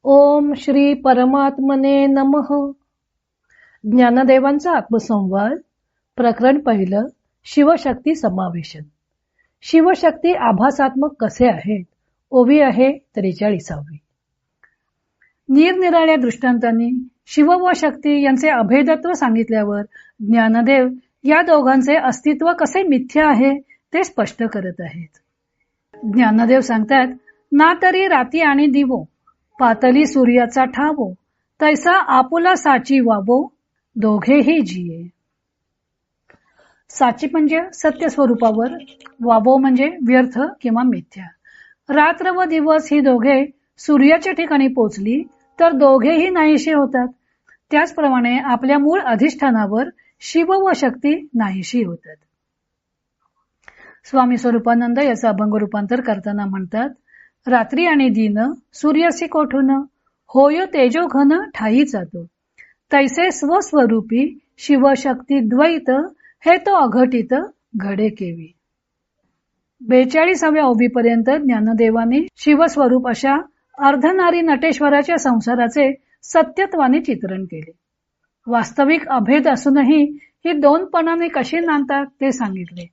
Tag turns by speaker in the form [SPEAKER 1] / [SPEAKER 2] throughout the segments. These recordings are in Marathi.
[SPEAKER 1] ओम श्री परमात्मने नमः. ज्ञानदेवांचा आत्मसंवाद. प्रकरण पहिलं. शिवशक्ती समावेशन. शिवशक्ती आभासात्मक कसे आहेत. ओवी आहे 43वी. निरनिराळ्या दृष्टांतांनी शिव व शक्ती यांचे अभेदत्व सांगितल्यावर ज्ञानदेव या दोघांचे अस्तित्व कसे मिथ्या आहे ते स्पष्ट करत आहेत. ज्ञानदेव सांगतात, ना तरी राती आणि दिवो पातली सूर्याचा ठावो, तैसा आपुला साची वावो, दोघेही जिये. साची म्हणजे सत्य स्वरूपावर, वावो म्हणजे व्यर्थ किंवा मिथ्या. रात्र व दिवस ही दोघे सूर्याच्या ठिकाणी पोचली तर दोघेही नाहीशी होतात. त्याचप्रमाणे आपल्या मूळ अधिष्ठानावर शिव व शक्ती नाहीशी होतात. स्वामी स्वरूपानंद याचा अभंग रूपांतर करताना म्हणतात, रात्री आणि दिन सूर्यसी कोठून, होय तेजो घन ठाई जातो, तैसे स्वस्वरूपी शिवशक्ती द्वैत, हे तो अघटित घडे केवी. 42व्या ओवीपर्यंत ज्ञानदेवाने शिवस्वरूप अशा अर्धनारी नटेश्वराच्या संसाराचे सत्यत्वाने चित्रण केले. वास्तविक अभेद असूनही ही दोनपणाने कशी नांदतात ते सांगितले.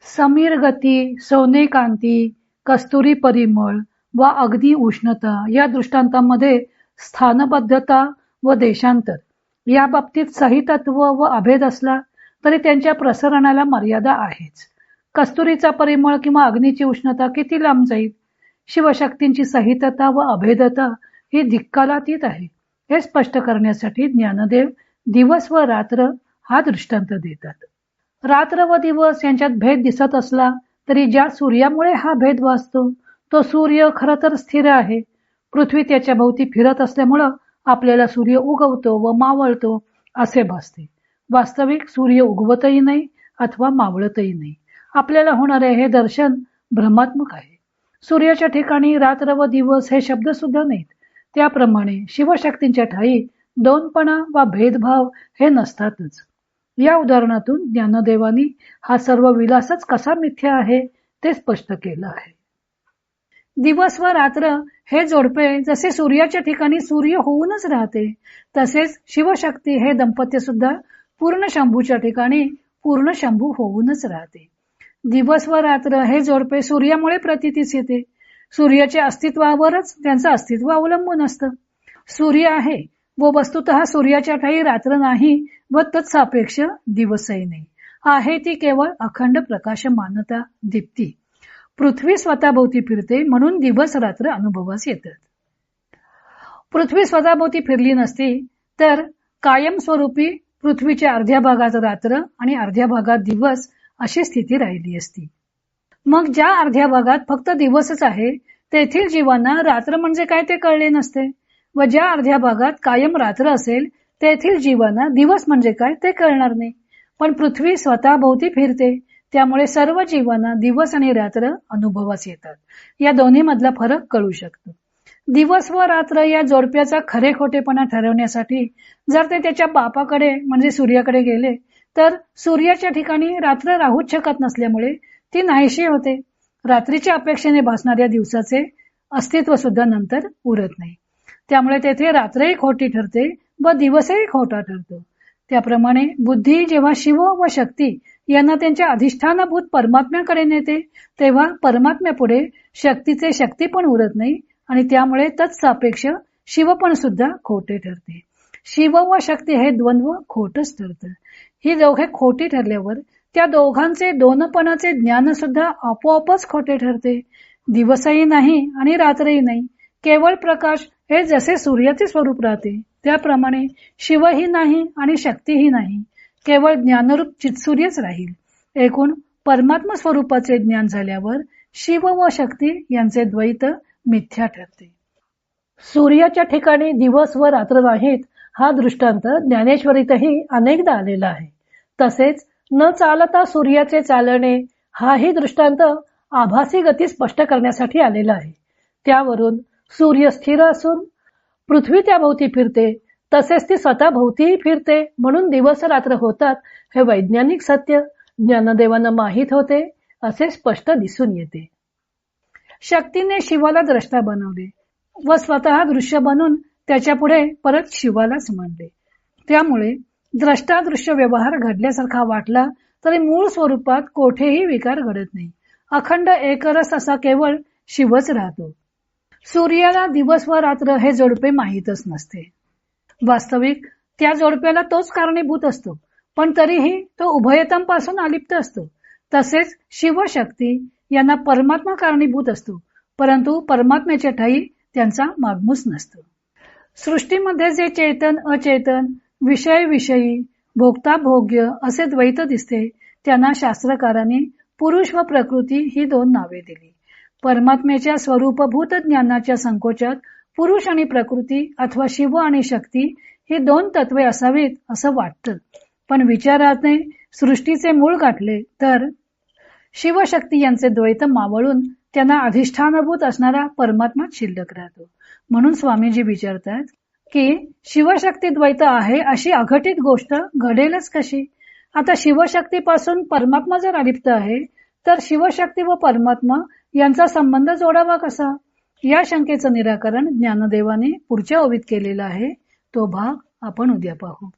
[SPEAKER 1] समीर गती, सोने कांती, कस्तुरी परिमळ व अगदी उष्णता या दृष्टांतांमध्ये स्थानबद्धता व देशांतर या बाबतीत सहितत्व व अभेद असला तरी त्यांच्या प्रसरणाला मर्यादा आहेच. कस्तुरीचा परिमळ किंवा अग्नीची उष्णता किती लांब जाईल. शिवशक्तींची सहितता व अभेदता ही धिक्कालातीत आहे. हे स्पष्ट करण्यासाठी ज्ञानदेव दिवस व रात्र हा दृष्टांत देतात. रात्र व दिवस यांच्यात भेद दिसत असला तरी ज्या सूर्यामुळे हा भेद वाचतो तो सूर्य खरं तर स्थिर आहे. पृथ्वी त्याच्या भोवती फिरत असल्यामुळं आपल्याला सूर्य उगवतो व मावळतो असे भासते. वास्तविक सूर्य उगवतही नाही अथवा मावळतही नाही. आपल्याला होणारे हे दर्शन भ्रमात्मक आहे. सूर्याच्या ठिकाणी रात्र व दिवस हे शब्द सुद्धा नाहीत. त्याप्रमाणे शिवशक्तींच्या ठाई दोनपणा वा भेदभाव हे नसतातच. या उदाहरणातून ज्ञानदेवानी हा सर्व विलासच कसा मिथ्या आहे ते स्पष्ट केलं आहे. दिवस व रात्र हे जोडपे जसे सूर्याच्या ठिकाणी सूर्य होऊनच राहते, तसेच शिवशक्ती हे दंपत्य सुद्धा पूर्ण शंभूच्या ठिकाणी पूर्ण शंभू होऊनच राहते. दिवस व रात्र हे जोडपे सूर्यामुळे प्रतीतीस येते. सूर्याच्या अस्तित्वावरच त्यांचं अस्तित्व अवलंबून असतं. सूर्य आहे व वस्तुतः सूर्याच्या ठाई रात्र नाही व तत्सापेक्ष दिवसही नाही. आहे ती केवळ अखंड प्रकाशमानता, दीप्ती. पृथ्वी स्वतःभोवती फिरते म्हणून दिवस रात्र अनुभवास येतात. पृथ्वी स्वतःभोवती फिरली नसती तर कायमस्वरूपी पृथ्वीच्या अर्ध्या भागात रात्र आणि अर्ध्या भागात दिवस अशी स्थिती राहिली असती. मग ज्या अर्ध्या भागात फक्त दिवसच आहे तेथील जीवांना रात्र म्हणजे काय ते कळले नसते व ज्या अर्ध्या भागात कायम रात्र असेल तेथील जीवांना दिवस म्हणजे काय ते कळणार नाही. पण पृथ्वी स्वतःभोवती फिरते त्यामुळे सर्व जीवांना दिवस आणि रात्र अनुभवास येतात. या दोन्ही मधला फरक कळू शकतो. दिवस व रात्र या जोडप्याचा खरे खोटेपणा ठरवण्यासाठी जर ते त्याच्या बापाकडे म्हणजे सूर्याकडे गेले तर सूर्याच्या ठिकाणी रात्र राहूच शकत नसल्यामुळे ती नाहीशी होते. रात्रीच्या अपेक्षेने भासणाऱ्या दिवसाचे अस्तित्व सुद्धा नंतर उरत नाही. त्यामुळे तेथे रात्रही खोटी ठरते व दिवसही खोटा ठरतो. त्याप्रमाणे बुद्धी जेव्हा शिव व शक्ती यांना त्यांच्या अधिष्ठानभूत परमात्म्याकडे नेते तेव्हा परमात्म्यापुढे शक्तीचे शक्तीपण उरत नाही आणि त्यामुळे तत्सापेक्ष शिवपण सुद्धा खोटे ठरते. शिव व शक्ती हे द्वंद्व खोटच ठरतं. ही दोघे खोटी ठरल्यावर त्या दोघांचे दोनपणाचे ज्ञान सुद्धा आपोआपच खोटे ठरते. दिवसही नाही आणि रात्रही नाही. केवळ प्रकाश हे जसे सूर्याचे स्वरूप राहते त्याप्रमाणे शिवही नाही आणि शक्तीही नाही. केवळ ज्ञानरूप चित्सूर्यच राहील. एकूण परमात्मा स्वरूपाचे ज्ञान झाल्यावर शिव व शक्ती यांचे द्वैत मिथ्या ठरते. सूर्याच्या ठिकाणी दिवस व रात्र नाहीत हा दृष्टांत ज्ञानेश्वरीतही अनेकदा आलेला आहे. तसेच न चालता सूर्याचे चालणे हाही दृष्टांत आभासी गती स्पष्ट करण्यासाठी आलेला आहे. त्यावरून सूर्य स्थिर असून पृथ्वी त्याभोवती फिरते तसेच ती स्वतः भोवतीही फिरते म्हणून दिवस रात्र होतात हे वैज्ञानिक सत्य ज्ञानदेवांना माहीत होते असे स्पष्ट दिसून येते. शक्तीने शिवाला द्रष्टा बनवले व स्वतः दृश्य बनून त्याच्या पुढे परत शिवालाच म्हणले. त्यामुळे द्रष्टादृश्य व्यवहार घडल्यासारखा वाटला तरी मूळ स्वरूपात कोठेही विकार घडत नाही. अखंड एकरस असा केवळ शिवच राहतो. सूर्याला दिवस व रात्र हे जोडपे माहीतच नसते. वास्तविक त्या जोडप्याला तोच कारणीभूत असतो, पण तरीही तो उभयतांपासून अलिप्त असतो. तसेच शिवशक्ती यांना परमात्मा कारणीभूत असतो, परंतु परमात्म्याच्या ठायी त्यांचा मागमूस नसतो. सृष्टीमध्ये जे चेतन अचेतन, विषय विषयी, भोगता भोग्य असे द्वैत दिसते, त्यांना शास्त्रकारांनी पुरुष व प्रकृती ही दोन नावे दिली. परमात्म्याच्या स्वरूपभूत ज्ञानाच्या संकोचात पुरुष आणि प्रकृती अथवा शिव आणि शक्ती ही दोन तत्वे असावीत असं वाटतं, पण विचाराने सृष्टीचे मूळ गाठले तर शिवशक्ती यांचे द्वैत मावळून त्यांना अधिष्ठानभूत असणारा परमात्मा शिल्लक राहतो. म्हणून स्वामीजी विचारतात की शिवशक्ती द्वैत आहे अशी अघटित गोष्ट घडेलच कशी? आता शिवशक्तीपासून परमात्मा जर अलिप्त आहे तर शिवशक्ती व परमात्मा यांचा संबंध जोडावा कसा? या शंकेचं निराकरण ज्ञानदेवाने पुढच्या ओवीत केलेलं आहे. तो भाग आपण उद्या पाहू.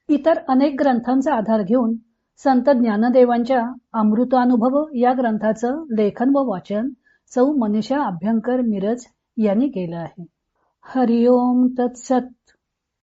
[SPEAKER 1] इतर अनेक ग्रंथांचा आधार घेऊन संत ज्ञानदेवांच्या अमृतानुभव या ग्रंथाचं लेखन व वाचन सौ मनीषा अभ्यंकर मिरज यांनी केलं आहे. हरिओम तत्सत.